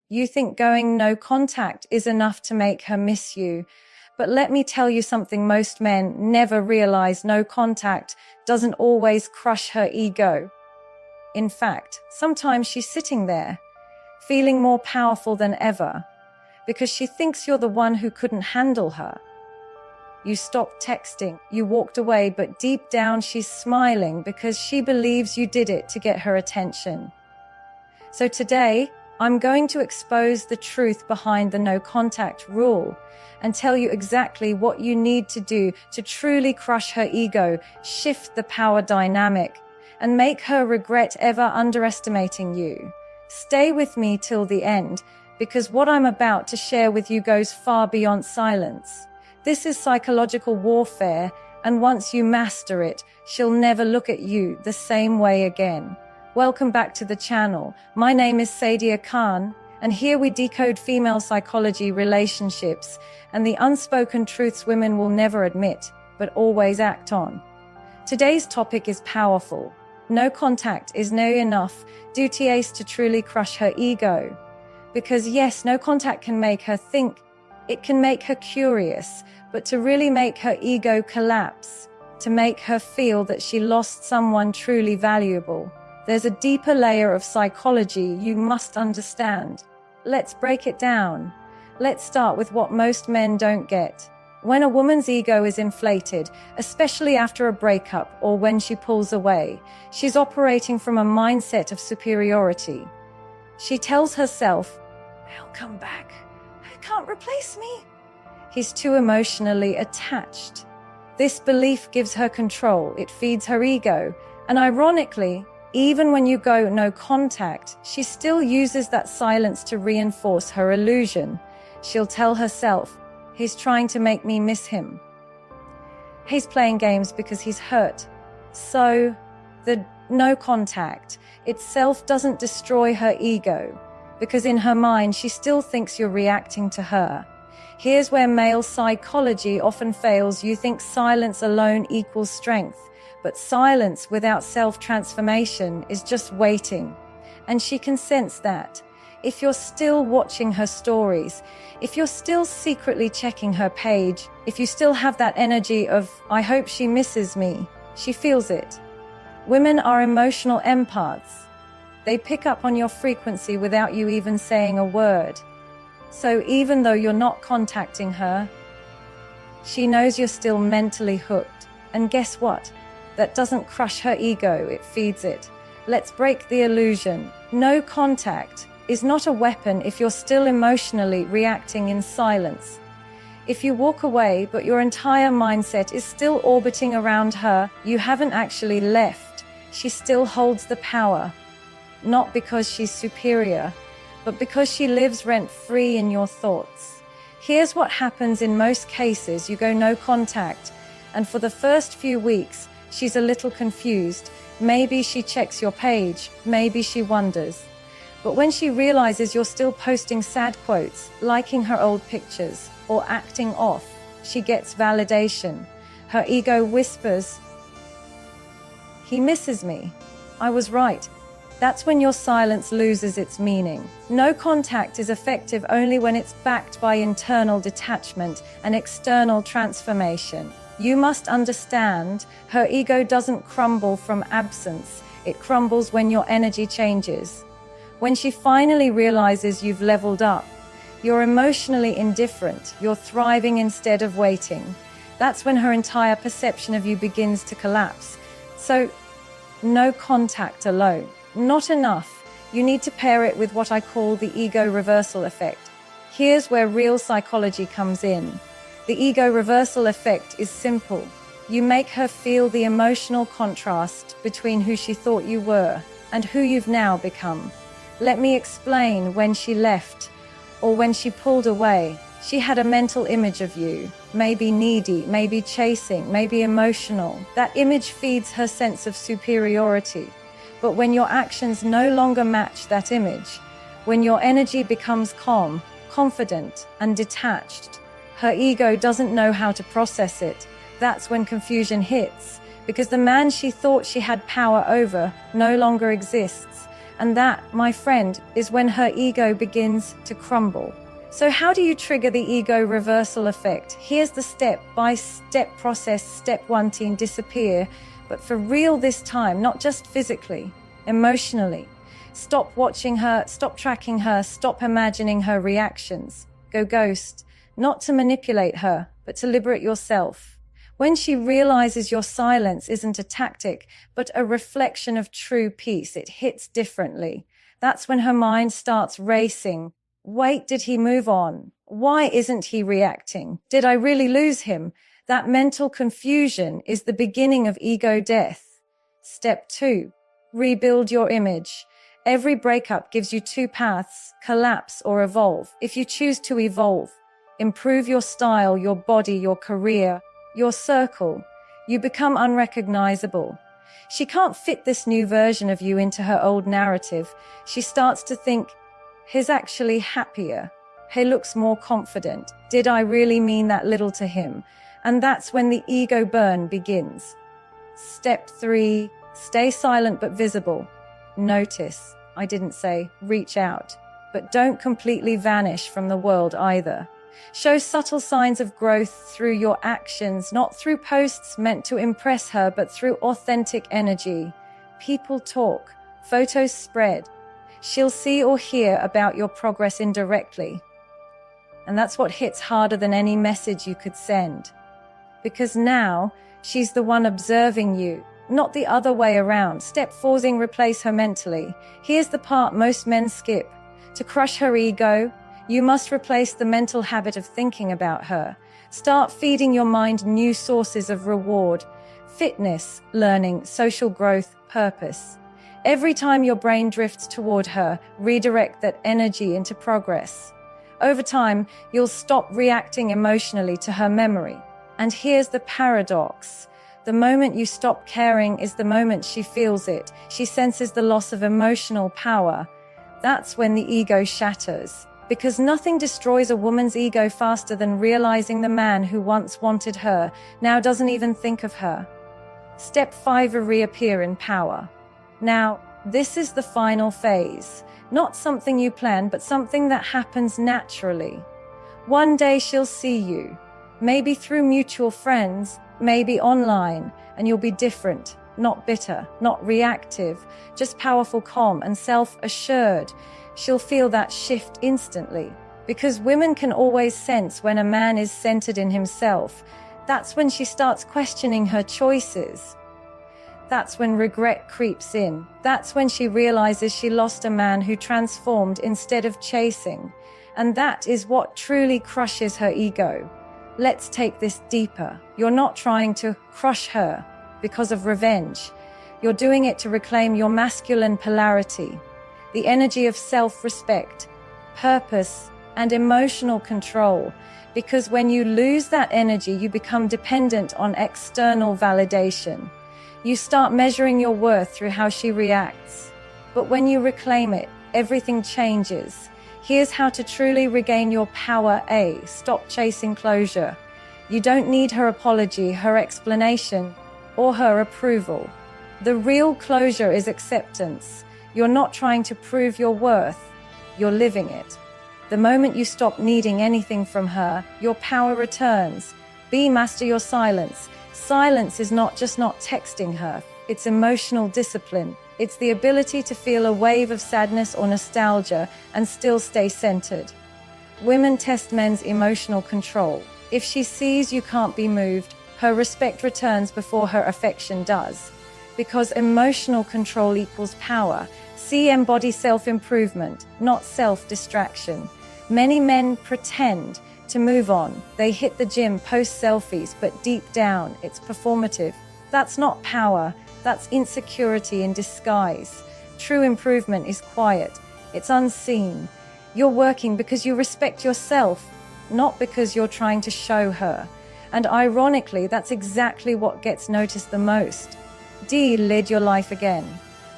You think going no contact is enough to make her miss you. But let me tell you something most men never realize: no contact doesn't always crush her ego. In fact, sometimes she's sitting there, feeling more powerful than ever, because she thinks you're the one who couldn't handle her. You stopped texting, you walked away, but deep down she's smiling because she believes you did it to get her attention. So today, I'm going to expose the truth behind the no contact rule and tell you exactly what you need to do to truly crush her ego, shift the power dynamic, and make her regret ever underestimating you. Stay with me till the end, because what I'm about to share with you goes far beyond silence. This is psychological warfare, and once you master it, she'll never look at you the same way again. Welcome back to the channel. My name is Sadia Khan, and here we decode female psychology, relationships, and the unspoken truths women will never admit, but always act on. Today's topic is powerful. No contact is no enough duties to truly crush her ego. Because yes, no contact can make her think, it can make her curious, but to really make her ego collapse, to make her feel that she lost someone truly valuable, there's a deeper layer of psychology you must understand. Let's break it down. Let's start with what most men don't get. When a woman's ego is inflated, especially after a breakup or when she pulls away, she's operating from a mindset of superiority. She tells herself, "He'll come back. He can't replace me. He's too emotionally attached." This belief gives her control, it feeds her ego, and ironically, even when you go no contact, she still uses that silence to reinforce her illusion. She'll tell herself, "He's trying to make me miss him. He's playing games because he's hurt." So, the no contact itself doesn't destroy her ego, because in her mind she still thinks you're reacting to her. Here's where male psychology often fails. You think silence alone equals strength, but silence without self-transformation is just waiting. And she can sense that. If you're still watching her stories, if you're still secretly checking her page, if you still have that energy of, "I hope she misses me," she feels it. Women are emotional empaths. They pick up on your frequency without you even saying a word. So even though you're not contacting her, she knows you're still mentally hooked. And guess what? That doesn't crush her ego, it feeds it. Let's break the illusion. No contact is not a weapon if you're still emotionally reacting in silence. If you walk away, but your entire mindset is still orbiting around her, you haven't actually left. She still holds the power. Not because she's superior, but because she lives rent-free in your thoughts. Here's what happens in most cases. You go no contact, and for the first few weeks, she's a little confused. Maybe she checks your page, maybe she wonders. But when she realizes you're still posting sad quotes, liking her old pictures, or acting off, she gets validation. Her ego whispers, "He misses me. I was right." That's when your silence loses its meaning. No contact is effective only when it's backed by internal detachment and external transformation. You must understand, her ego doesn't crumble from absence. It crumbles when your energy changes. When she finally realizes you've leveled up, you're emotionally indifferent, you're thriving instead of waiting. That's when her entire perception of you begins to collapse. So, no contact alone. Not enough. You need to pair it with what I call the ego reversal effect. Here's where real psychology comes in. The ego reversal effect is simple. You make her feel the emotional contrast between who she thought you were and who you've now become. Let me explain. When she left, or when she pulled away, she had a mental image of you, maybe needy, maybe chasing, maybe emotional. That image feeds her sense of superiority. But when your actions no longer match that image, when your energy becomes calm, confident, and detached, her ego doesn't know how to process it. That's when confusion hits, because the man she thought she had power over no longer exists. And that, my friend, is when her ego begins to crumble. So how do you trigger the ego reversal effect? Here's the step-by-step process. Step 1, teen, disappear, but for real this time, not just physically, emotionally. Stop watching her, stop tracking her, stop imagining her reactions. Go ghost, not to manipulate her, but to liberate yourself. When she realizes your silence isn't a tactic, but a reflection of true peace, it hits differently. That's when her mind starts racing. Wait, did he move on? Why isn't he reacting? Did I really lose him? That mental confusion is the beginning of ego death. Step 2, rebuild your image. Every breakup gives you 2 paths, collapse or evolve. If you choose to evolve, improve your style, your body, your career, your circle, you become unrecognizable. She can't fit this new version of you into her old narrative. She starts to think, he's actually happier. He looks more confident. Did I really mean that little to him? And that's when the ego burn begins. Step 3, stay silent but visible. Notice, I didn't say reach out, but don't completely vanish from the world either. Show subtle signs of growth through your actions, not through posts meant to impress her, but through authentic energy. People talk, photos spread. She'll see or hear about your progress indirectly. And that's what hits harder than any message you could send. Because now, she's the one observing you, not the other way around. Step 4, replace her mentally. Here's the part most men skip. To crush her ego, you must replace the mental habit of thinking about her. Start feeding your mind new sources of reward, fitness, learning, social growth, purpose. Every time your brain drifts toward her, redirect that energy into progress. Over time, you'll stop reacting emotionally to her memory. And here's the paradox. The moment you stop caring is the moment she feels it. She senses the loss of emotional power. That's when the ego shatters. Because nothing destroys a woman's ego faster than realizing the man who once wanted her now doesn't even think of her. Step 5, reappear in power. Now, this is the final phase. Not something you plan, but something that happens naturally. One day she'll see you, maybe through mutual friends, maybe online, and you'll be different, not bitter, not reactive, just powerful, calm, and self-assured. She'll feel that shift instantly, because women can always sense when a man is centered in himself. That's when she starts questioning her choices. That's when regret creeps in. That's when she realizes she lost a man who transformed instead of chasing. And that is what truly crushes her ego. Let's take this deeper. You're not trying to crush her because of revenge. You're doing it to reclaim your masculine polarity, the energy of self-respect, purpose, and emotional control. Because when you lose that energy, you become dependent on external validation. You start measuring your worth through how she reacts. But when you reclaim it, everything changes. Here's how to truly regain your power. A. Stop chasing closure. You don't need her apology, her explanation, or her approval. The real closure is acceptance. You're not trying to prove your worth. You're living it. The moment you stop needing anything from her, your power returns. B. Master your silence. Silence is not just not texting her. It's emotional discipline. It's the ability to feel a wave of sadness or nostalgia and still stay centered. Women test men's emotional control. If she sees you can't be moved, her respect returns before her affection does. Because emotional control equals power. C. Embody self-improvement, not self-distraction. Many men pretend to move on. They hit the gym, post selfies, but deep down, it's performative. That's not power. That's insecurity in disguise. True improvement is quiet. It's unseen. You're working because you respect yourself, not because you're trying to show her. And ironically, that's exactly what gets noticed the most. D. Led your life again.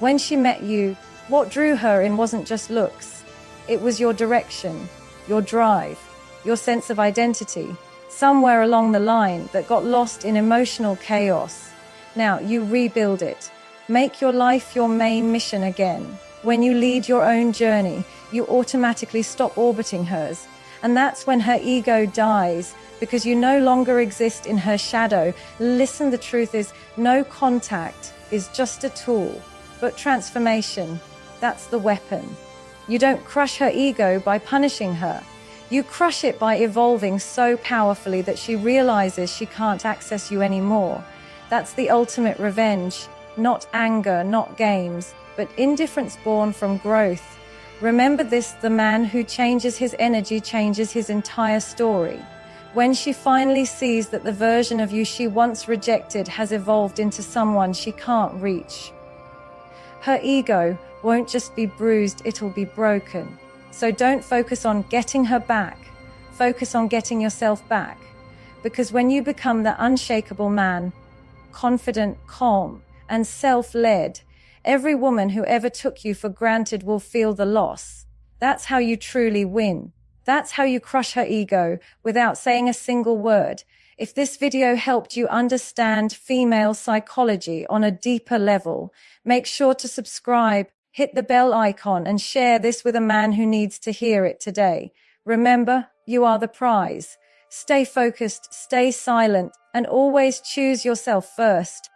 When she met you, what drew her in wasn't just looks. It was your direction, your drive, your sense of identity. Somewhere along the line that got lost in emotional chaos. Now you rebuild it. Make your life your main mission again. When you lead your own journey, you automatically stop orbiting hers. And that's when her ego dies, because you no longer exist in her shadow. Listen, the truth is, no contact is just a tool, but transformation, that's the weapon. You don't crush her ego by punishing her. You crush it by evolving so powerfully that she realizes she can't access you anymore. That's the ultimate revenge. Not anger, not games, but indifference born from growth. Remember this, the man who changes his energy changes his entire story. When she finally sees that the version of you she once rejected has evolved into someone she can't reach, her ego won't just be bruised, it'll be broken. So don't focus on getting her back, focus on getting yourself back. Because when you become the unshakable man, confident, calm, and self-led, every woman who ever took you for granted will feel the loss. That's how you truly win. That's how you crush her ego without saying a single word. If this video helped you understand female psychology on a deeper level, make sure to subscribe, hit the bell icon, and share this with a man who needs to hear it today. Remember, you are the prize. Stay focused, stay silent, and always choose yourself first.